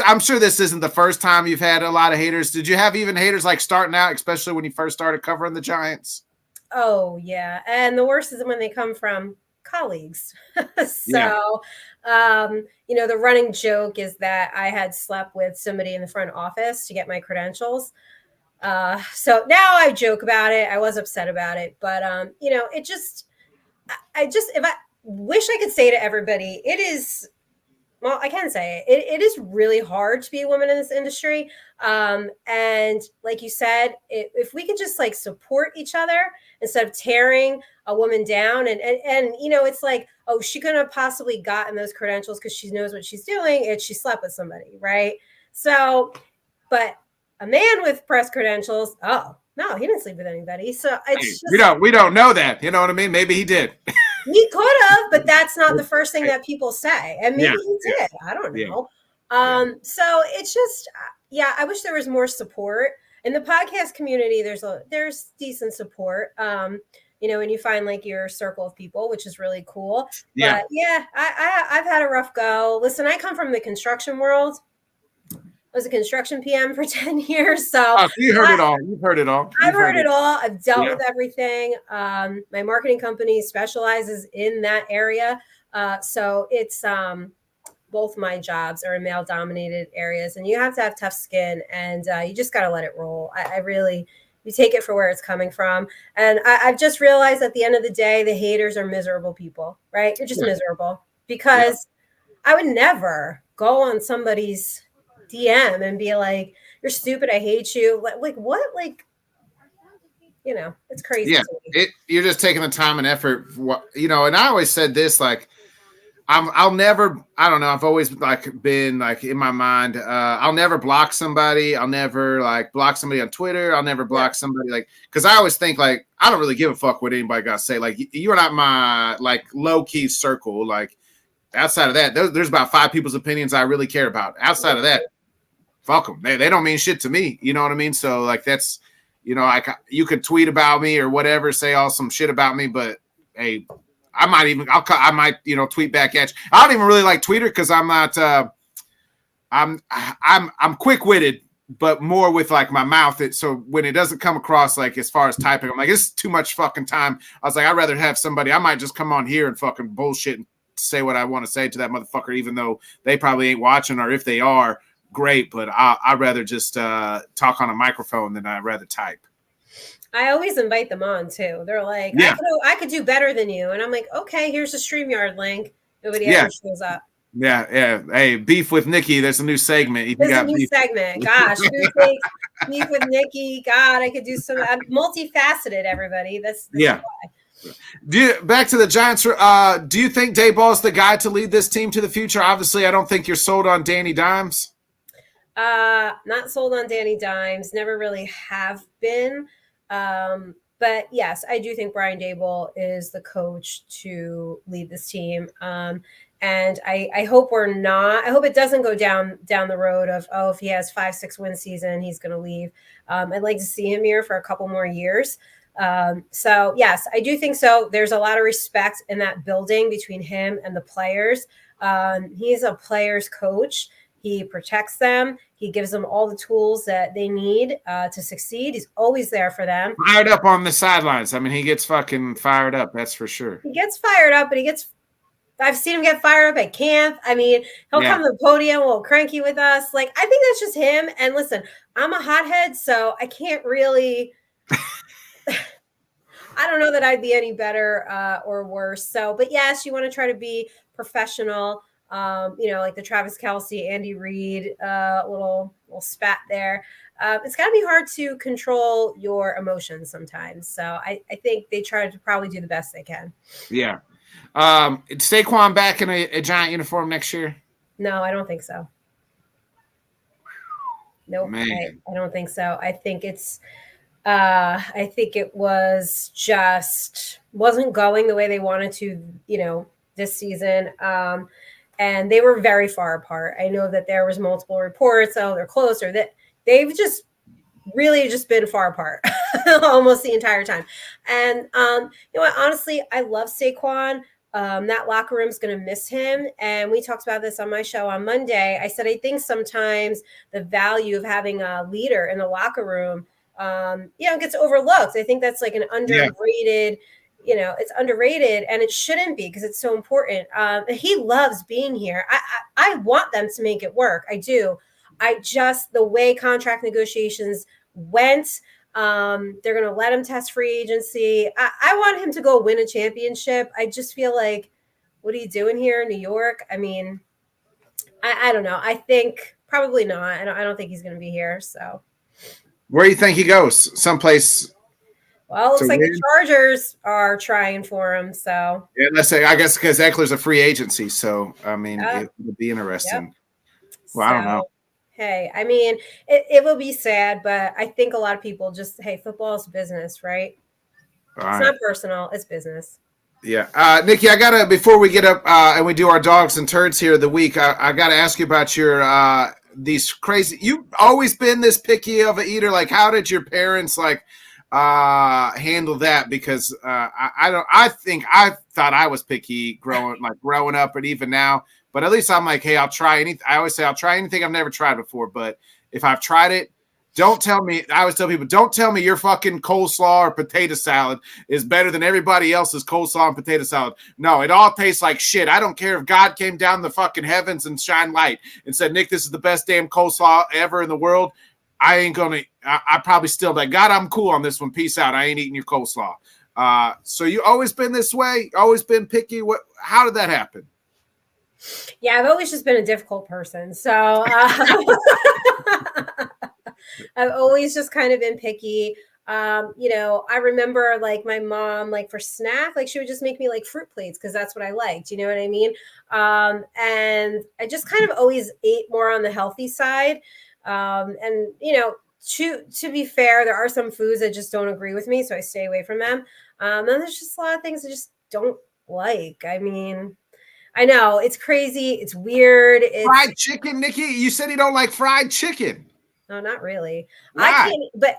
I'm sure this isn't the first time you've had a lot of haters. Did you have even haters like starting out, especially when you first started covering the Giants? Oh yeah. And the worst is when they come from colleagues. So, the running joke is that I had slept with somebody in the front office to get my credentials. So now I joke about it. I was upset about it, but it just, if I wish I could say to everybody, it is, well, I can say it is really hard to be a woman in this industry. And like you said, if we could just like support each other instead of tearing a woman down and it's like, oh, she couldn't have possibly gotten those credentials because she knows what she's doing. She slept with somebody, right? So, but a man with press credentials, oh no, he didn't sleep with anybody. So it's just, we don't know that. You know what I mean? Maybe he did. He could have, but that's not the first thing that people say. And maybe he did. I don't know. So it's just, I wish there was more support in the podcast community. There's decent support. When you find like your circle of people, which is really cool. Yeah. But I've had a rough go. Listen, I come from the construction world. I was a construction PM for 10 years. So you heard it all. You've heard it all. I've heard it all. I've dealt with everything. My marketing company specializes in that area. So it's both my jobs are in male dominated areas, and you have to have tough skin, and you just got to let it roll. I really, you take it for where it's coming from. And I've just realized at the end of the day, the haters are miserable people, right? They're just miserable because I would never go on somebody's DM and be like, you're stupid, I hate you. Like what? Like, it's crazy. Yeah, you're just taking the time and effort. And I always said this, like, I'll never, I don't know, I've always like been like in my mind, I'll never block somebody. I'll never like block somebody on Twitter. I'll never block somebody, like, because I always think like, I don't really give a fuck what anybody got to say. Like, you're not my like low key circle. Like, outside of that, there's about 5 people's opinions I really care about. Outside of that, fuck them. They don't mean shit to me. You know what I mean? So like, that's, you could tweet about me or whatever, say all some shit about me, but hey, I might tweet back at you. I don't even really like Twitter because I'm not, I'm quick witted, but more with like my mouth. So when it doesn't come across like as far as typing, I'm like, it's too much fucking time. I was like, I'd rather have somebody. I might just come on here and fucking bullshit and say what I want to say to that motherfucker, even though they probably ain't watching, or if they are, great. But I'd rather just talk on a microphone than I'd rather type. I always invite them on too. They're like, I could do better than you. And I'm like, okay, here's a StreamYard link. Nobody ever shows up. Yeah. Hey, Beef with Nikki. There's a new segment. There's a new segment. Gosh, Beef with Nikki. God, I could do some. I'm multifaceted, everybody. That's why. Back to the Giants. Do you think Dayball's the guy to lead this team to the future? Obviously, I don't think you're sold on Danny Dimes. Not sold on Danny Dimes. Never really have been. But yes, I do think Brian Daboll is the coach to lead this team. And I hope I hope it doesn't go down the road of, if he has 5-6 win season, he's going to leave. I'd like to see him here for a couple more years. So yes, I do think so. There's a lot of respect in that building between him and the players. He's a player's coach. He protects them. He gives them all the tools that they need to succeed. He's always there for them. Fired up on the sidelines. I mean, he gets fucking fired up. That's for sure. He gets fired up, but I've seen him get fired up at camp. I mean, he'll come to the podium, a little cranky with us. Like, I think that's just him. And listen, I'm a hothead, so I can't really I don't know that I'd be any better or worse. So, but yes, you want to try to be professional. Like the Travis Kelce, Andy Reid, little spat there. It's got to be hard to control your emotions sometimes. So I think they try to probably do the best they can. Yeah. Saquon back in a Giant uniform next year? No, I don't think so. Nope. I don't think so. I think it was just wasn't going the way they wanted to, this season. And they were very far apart. I know that there was multiple reports. Oh, they're closer. That they've just really just been far apart almost the entire time. And you know what? Honestly, I love Saquon. That locker room's going to miss him. And we talked about this on my show on Monday. I said I think sometimes the value of having a leader in the locker room, gets overlooked. I think that's like an underrated. It's underrated, and it shouldn't be because it's so important. He loves being here. I want them to make it work. I do. The way contract negotiations Wentz. They're going to let him test free agency. I want him to go win a championship. I just feel like, what are you doing here in New York? I mean, I don't know. I think probably not. I don't think he's going to be here. So, where do you think he goes? Someplace. Well, it looks like the Chargers are trying for him. So, yeah, let's say, I guess because Eckler's a free agency. So, I mean, it would be interesting. Yep. Well, I don't know. Hey, I mean, it will be sad, but I think a lot of people just, hey, football is business, right? It's not personal. It's business. Yeah. Nikki, I got to, before we get up and we do our dogs and turds here of the week, I got to ask you about your, these crazy, you've always been this picky of an eater. Like, how did your parents handle that? Because I thought I was picky growing up and even now. But at least I'm like, hey, I'll try anything. I always say I'll try anything I've never tried before. But if I've tried it, don't tell me. I always tell people, don't tell me your fucking coleslaw or potato salad is better than everybody else's coleslaw and potato salad. No, it all tastes like shit. I don't care if God came down the fucking heavens and shined light and said, Nick, this is the best damn coleslaw ever in the world. I ain't going to, I probably still like, God, I'm cool on this one. Peace out. I ain't eating your coleslaw. So you always been this way? Always been picky? How did that happen? Yeah, I've always just been a difficult person. So I've always just kind of been picky. I remember like my mom, like for snack, like she would just make me like fruit plates because that's what I liked. You know what I mean? And I just kind of always ate more on the healthy side. And to be fair, there are some foods that just don't agree with me, so I stay away from them. And there's just a lot of things I just don't like. I mean, I know it's crazy. It's weird. Fried chicken, Nikki? You said you don't like fried chicken. No, not really. Why? I can't, but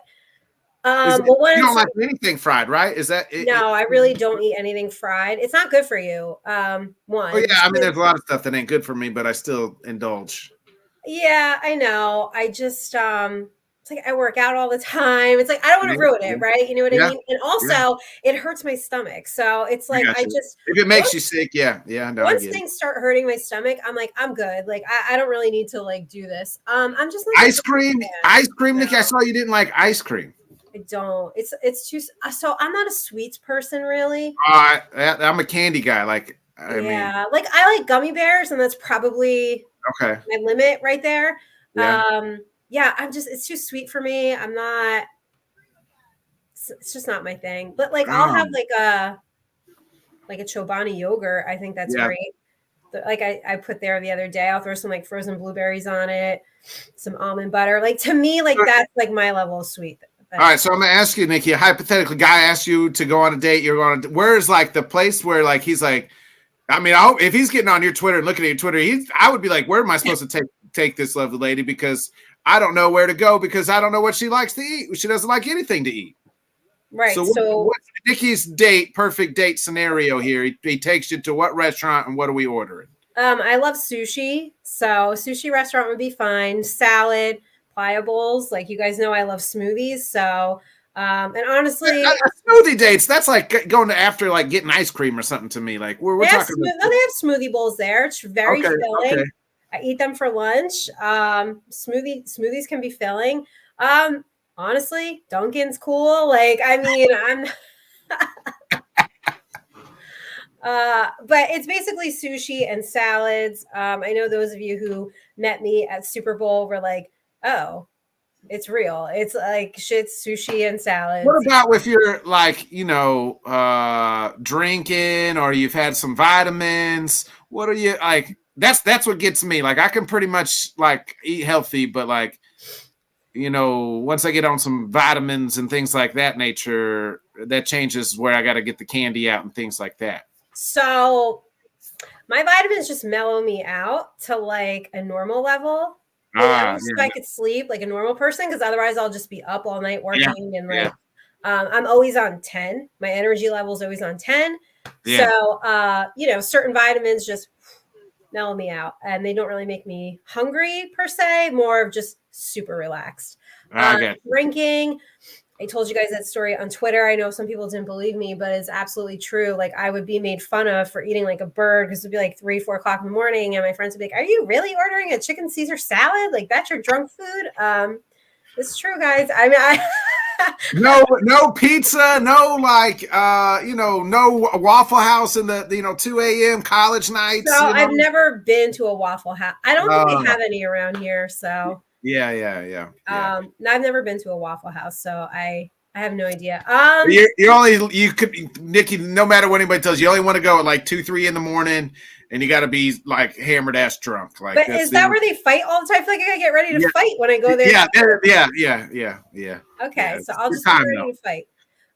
you don't like anything fried, right? Is that it? No, I really don't eat anything fried. It's not good for you. One. Oh yeah, I mean, there's a lot of stuff that ain't good for me, but I still indulge. Yeah, I know. I just it's like I work out all the time. It's like I don't want to ruin it, right? You know what I mean? And also it hurts my stomach. So it's like I just if it makes you sick, yeah. No, once things start hurting my stomach, I'm like, I'm good. Like I don't really need to like do this. I'm just like ice cream, Nikki. I saw you didn't like ice cream. I don't. It's too so I'm not a sweets person really. I'm a candy guy. Like I mean, like I like gummy bears, and that's probably okay. My limit right there. Yeah. It's too sweet for me. It's just not my thing. But like I'll have like a Chobani yogurt. I think that's great. Like I put there the other day, I'll throw some like frozen blueberries on it, some almond butter. Like to me, like that's like my level of sweet. All right, so I'm gonna ask you, Nikki, a hypothetical guy asks you to go on a date, you're going to, where's like the place where like he's like, I mean, if he's getting on your Twitter and looking at your Twitter, I would be like, where am I supposed to take this lovely lady? Because I don't know where to go because I don't know what she likes to eat. She doesn't like anything to eat. Right. So what's Nikki's perfect date scenario here? He takes you to what restaurant and what are we ordering? I love sushi. So sushi restaurant would be fine. Salad, pliables. Like you guys know, I love smoothies. So and honestly, smoothie dates, that's like going to after like getting ice cream or something to me. Like we're talking about. No, they have smoothie bowls there. It's very filling. Okay. I eat them for lunch. Smoothies can be filling. Honestly, Dunkin's cool. Like, I mean, I'm but it's basically sushi and salads. I know those of you who met me at Super Bowl were like, oh, it's real. It's like shit, sushi and salads. What about if you're like, drinking or you've had some vitamins? What are you like? That's what gets me. Like I can pretty much like eat healthy, but like, once I get on some vitamins and things like that nature, that changes where I got to get the candy out and things like that. So my vitamins just mellow me out to like a normal level. So I could sleep like a normal person because otherwise I'll just be up all night working and like I'm always on 10. My energy level is always on 10. Yeah. So certain vitamins just mellow me out and they don't really make me hungry per se, more of just super relaxed. Drinking. I told you guys that story on Twitter. I know some people didn't believe me, but it's absolutely true. Like I would be made fun of for eating like a bird because it'd be like 3-4 o'clock in the morning. And my friends would be like, are you really ordering a chicken Caesar salad? Like that's your drunk food? It's true, guys. I mean, No pizza, no no Waffle House in the 2 a.m. college nights. So I've never been to a Waffle House. I don't think they have any around here. So yeah. I've never been to a Waffle House, so I have no idea. You could, Nikki, no matter what anybody tells you, only want to go at like 2-3 in the morning, and you got to be like hammered ass drunk. Like, but is that where they fight all the time? I feel like I gotta get ready to fight when I go there. Yeah. Okay, so I'll just get ready to fight.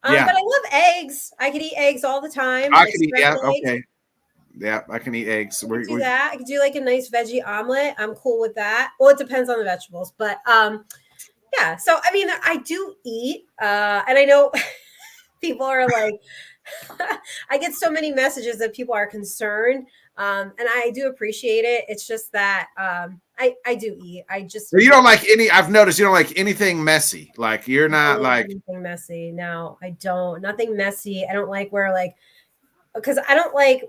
But I love eggs. I could eat eggs all the time. I could eat, okay. Yeah, I can eat eggs. I could do that. I could do like a nice veggie omelet. I'm cool with that. Well, it depends on the vegetables, but yeah. So I mean, I do eat, and I know people are like, I get so many messages that people are concerned, and I do appreciate it. It's just that I do eat. You don't like any. I've noticed you don't like anything messy. Like you're not like anything messy. No, I don't. Nothing messy. I don't like where like. Because I don't like,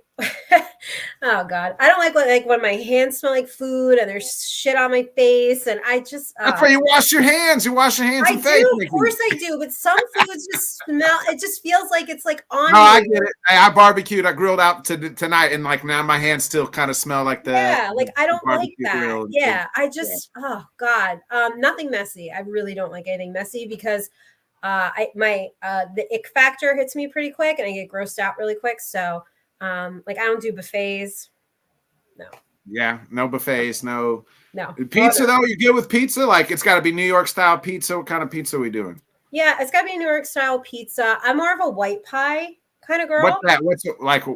oh God, I don't like when my hands smell like food and there's shit on my face, and I just. That's why you wash your hands. You wash your hands and face. Of course I do, but some foods just smell. It just feels like it's like on. No, I get it. I barbecued. I grilled out tonight, and like now my hands still kind of smell like the. Yeah, like I don't like that. Yeah, I just. Oh God, nothing messy. I really don't like anything messy because. The ick factor hits me pretty quick and I get grossed out really quick. So, like I don't do buffets. No. Yeah. No buffets. No. Pizza though. You good with pizza? Like it's got to be New York style pizza. What kind of pizza are we doing? Yeah. It's gotta be New York style pizza. I'm more of a white pie kind of girl. What's that? What's it, like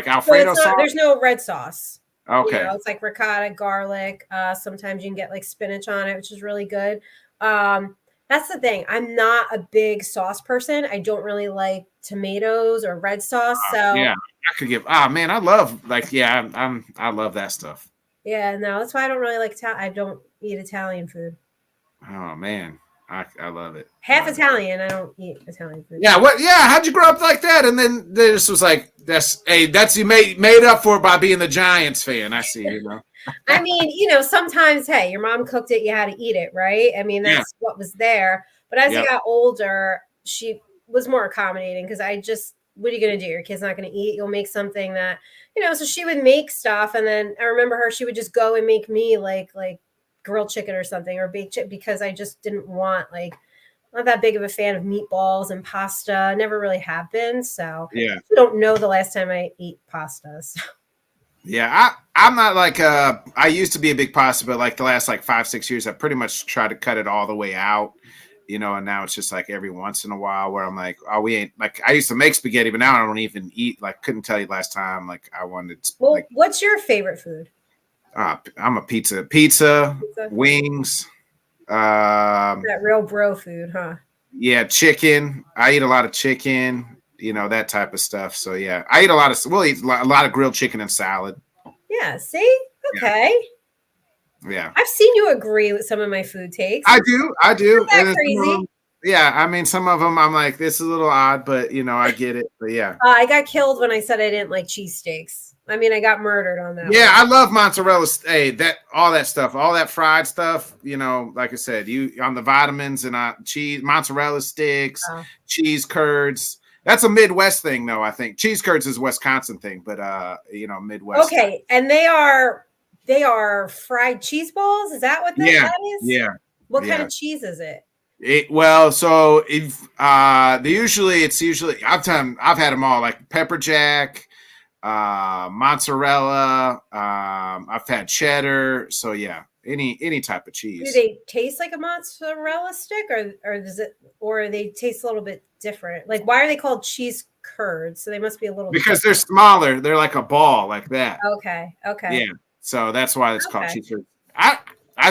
Alfredo sauce? There's no red sauce. Okay. It's like ricotta, garlic. Sometimes you can get like spinach on it, which is really good. That's the thing. I'm not a big sauce person. I don't really like tomatoes or red sauce. So yeah, I could give. Man, I love I love that stuff. Yeah, no, that's why I don't really like. I don't eat Italian food. Oh man, I love it. Half Italian. I don't eat Italian food. Yeah. What? Yeah. How'd you grow up like that? And then this was like that's you made up for it by being the Giants fan. I see. I mean, sometimes, hey, your mom cooked it, you had to eat it, right? I mean, that's what was there. But as I got older, she was more accommodating because what are you going to do? Your kid's not going to eat. You'll make something that, so she would make stuff. And then I remember she would just go and make me like grilled chicken or something or baked chicken because I just didn't want not that big of a fan of meatballs and pasta. Never really have been. So I don't know the last time I ate pasta. So. Yeah, I'm not like I used to be a big pasta, but like the last 5-6 years, I pretty much tried to cut it all the way out, and now it's just like every once in a while where I'm like, oh, we ain't like I used to make spaghetti, but now I don't even eat. Couldn't tell you last time I wanted. Well, what's your favorite food? I'm a pizza, wings. That real bro food, huh? Yeah, chicken. I eat a lot of chicken. That type of stuff. So yeah, I eat we'll eat a lot of grilled chicken and salad. Yeah. See? Okay. Yeah. I've seen you agree with some of my food takes. I do. Isn't that crazy? Yeah. I mean, some of them I'm like, this is a little odd, but I get it. But yeah. I got killed when I said I didn't like cheesesteaks. I mean, I got murdered on that. Yeah. I love mozzarella. Hey, all that stuff, all that fried stuff, like I said, on the vitamins and cheese, mozzarella sticks, cheese curds. That's a Midwest thing, though. I think cheese curds is a Wisconsin thing, but Midwest. Okay, and they are fried cheese balls. Is that what that is? Yeah. What kind of cheese is it? So if it's usually I've had them all like pepper jack, mozzarella. I've had cheddar. So yeah, any type of cheese. Do they taste like a mozzarella stick, or they taste a little bit different? Like, why are they called cheese curds? So they must be a little because they're smaller. They're like a ball, like that. Okay. Yeah. So that's why it's called cheese curds.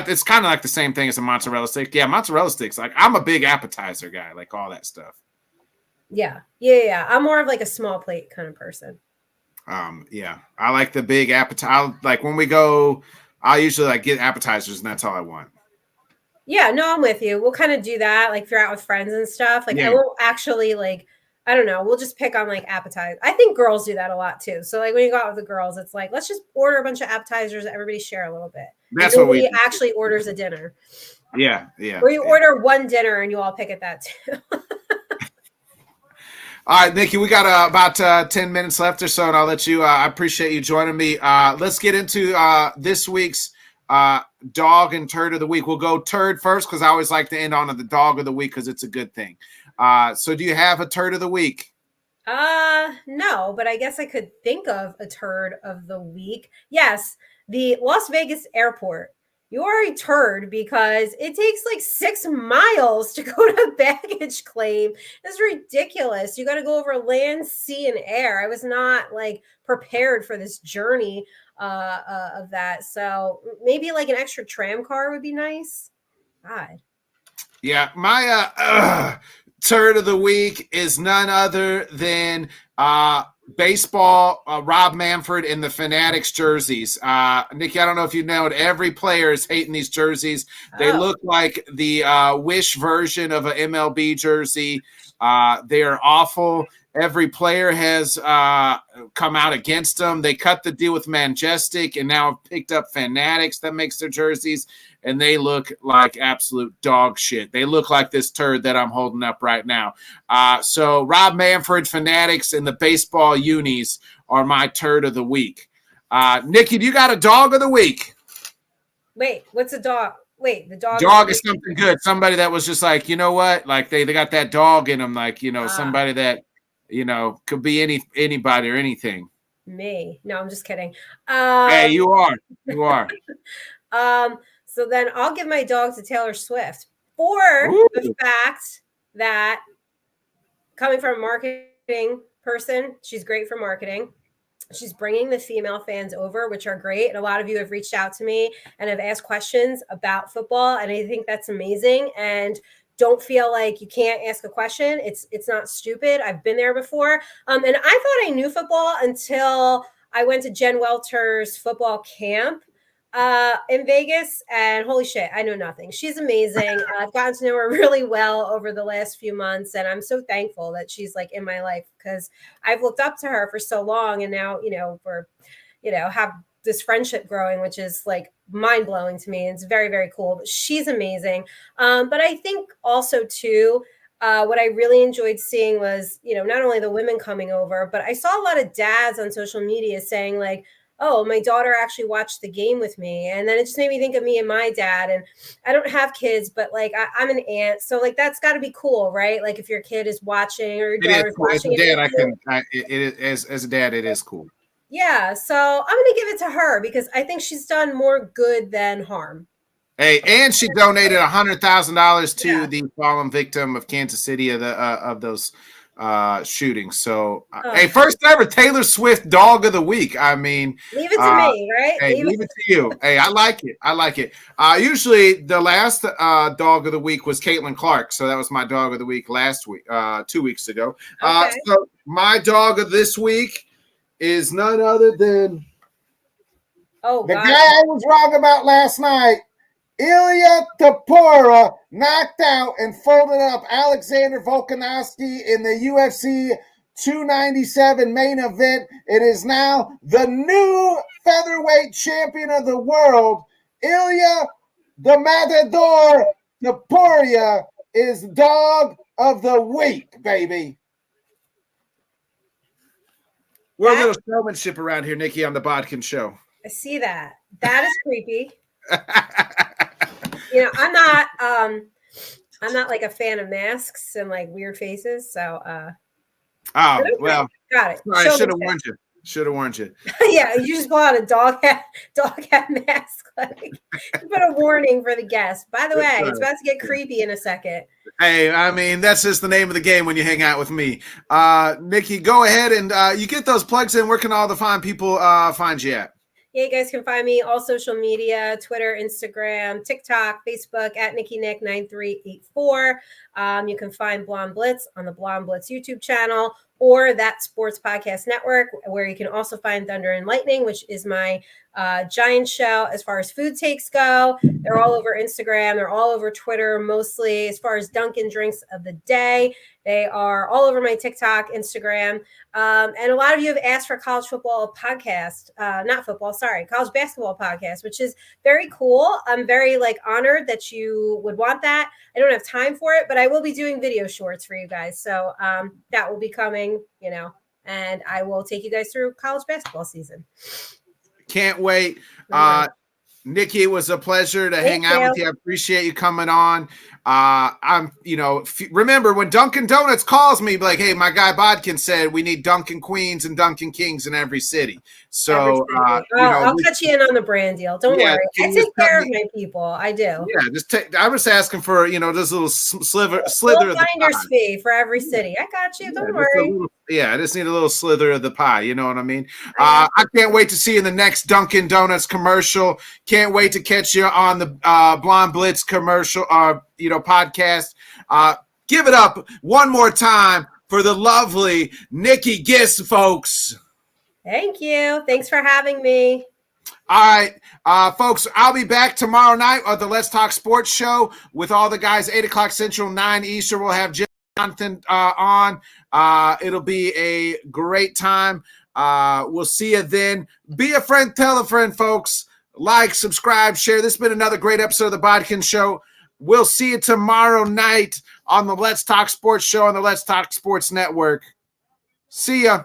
It's kind of like the same thing as a mozzarella stick. Yeah, mozzarella sticks. Like I'm a big appetizer guy, like all that stuff. Yeah. I'm more of like a small plate kind of person. Yeah, I like the big appetizer. Like when we go, I usually get appetizers, and that's all I want. Yeah, no, I'm with you. We'll kind of do that, like if you're out with friends and stuff. Like I won't actually I don't know. We'll just pick on appetizers. I think girls do that a lot too. So when you go out with the girls, it's let's just order a bunch of appetizers. Everybody share a little bit. That's what we actually orders a dinner. Yeah. Or you order one dinner and you all pick at that too. All right, Nikki, we got about 10 minutes left or so, and I'll let you. I appreciate you joining me. Let's get into this week's dog and turd of the week. We'll go turd first because I always like to end on the dog of the week because it's a good thing. So do you have a turd of the week? No, but I guess I could think of a turd of the week. Yes, the Las Vegas airport. You are a turd because it takes like 6 miles to go to baggage claim. It's ridiculous. You got to go over land, sea, and air. I was not like prepared for this journey of that. So maybe like an extra tram car would be nice. God. Yeah, my turd of the week is none other than baseball, Rob Manfred in the Fanatics jerseys. Nikki, I don't know if you know it. Every player is hating these jerseys. They look like the Wish version of an MLB jersey. They are awful. Every player has come out against them. They cut the deal with Majestic and now have picked up Fanatics that makes their jerseys, and they look like absolute dog shit. They look like this turd that I'm holding up right now. So Rob Manfred, Fanatics, and the baseball unis are my turd of the week. Nikki, do you got a dog of the week? Wait, what's a dog? Wait, the dog. Dog is something good. Somebody that was just like, you know what? Like they got that dog in them. Like, you know, somebody that, you know, could be anybody or anything. Me. No, I'm just kidding. Hey, you are. You are. So then I'll give my dog to Taylor Swift for the fact that coming from a marketing person, she's great for marketing. She's bringing the female fans over, which are great. And a lot of you have reached out to me and have asked questions about football. And I think that's amazing. And don't feel like you can't ask a question. It's not stupid. I've been there before. And I thought I knew football until I went to Jen Welter's football camp in Vegas, and holy shit, I know nothing. She's amazing. I've gotten to know her really well over the last few months, and I'm so thankful that she's like in my life because I've looked up to her for so long, and now have this friendship growing, which is like mind blowing to me. It's very, very cool. But she's amazing. But I think also too, what I really enjoyed seeing was, not only the women coming over, but I saw a lot of dads on social media saying like, oh, my daughter actually watched the game with me. And then it just made me think of me and my dad. And I don't have kids, but like I'm an aunt. So like that's got to be cool, right? Like if your kid is watching or your daughter's watching. As a dad, it is cool. Yeah. So I'm going to give it to her because I think she's done more good than harm. Hey, and she donated $100,000 to the fallen victim of Kansas City of those shootings. So, hey, first ever Taylor Swift dog of the week. I mean, leave it to me, right? Hey, leave it to you. Hey, I like it. Usually the last dog of the week was Caitlin Clark. So that was my dog of the week last week, 2 weeks ago. Okay. So my dog of this week is none other than the guy I was wrong about last night. Ilya Tapora knocked out and folded up Alexander Volkanovski in the UFC 297 main event. It is now the new featherweight champion of the world. Ilya the Matador Tapora is dog of the week, baby. We're a little showmanship around here, Nikki, on the BodkinShow. I see that. That is creepy. I'm not like a fan of masks and like weird faces. So well, got it. Sorry, I should have warned you. Yeah, you just pull out a dog hat mask. Like you put a warning for the guest. By the way, it's about to get creepy in a second. Hey, I mean, that's just the name of the game when you hang out with me. Nikki, go ahead and you get those plugs in. Where can all the fine people find you at? Yeah, you guys can find me all social media, Twitter, Instagram, TikTok, Facebook at NikkiNick9384. You can find Blonde Blitz on the Blonde Blitz YouTube channel or that Sports Podcast Network, where you can also find Thunder and Lightning, which is my Giants show. As far as food takes go, they're all over Instagram. They're all over Twitter, mostly as far as Dunkin' drinks of the day. They are all over my TikTok, Instagram. And a lot of you have asked for college football podcast, college basketball podcast, which is very cool. I'm very honored that you would want that. I don't have time for it, but I will be doing video shorts for you guys. So that will be coming, and I will take you guys through college basketball season. Can't wait. Nikki, it was a pleasure to hang out with you. I appreciate you coming on. Remember when Dunkin' Donuts calls me, like, hey, my guy Bodkin said we need Dunkin' Queens and Dunkin' Kings in every city. So, I'll cut you in on the brand deal. Don't worry. I take care of my people. I do. Yeah, I was asking for, this little slither of the finder's fee for every city. I got you. Don't worry. I just need a little slither of the pie. You know what I mean? I can't wait to see you in the next Dunkin' Donuts commercial. Can't wait to catch you on the Blonde Blitz commercial, podcast. Give it up one more time for the lovely Nikki Gist, folks. Thank you. Thanks for having me. All right, folks, I'll be back tomorrow night on the Let's Talk Sports Show with all the guys, 8 o'clock Central, 9 Eastern. We'll have Jonathan on. It'll be a great time. We'll see you then. Be a friend, tell a friend, folks. Like, subscribe, share. This has been another great episode of the Bodkin Show. We'll see you tomorrow night on the Let's Talk Sports Show on the Let's Talk Sports Network. See ya.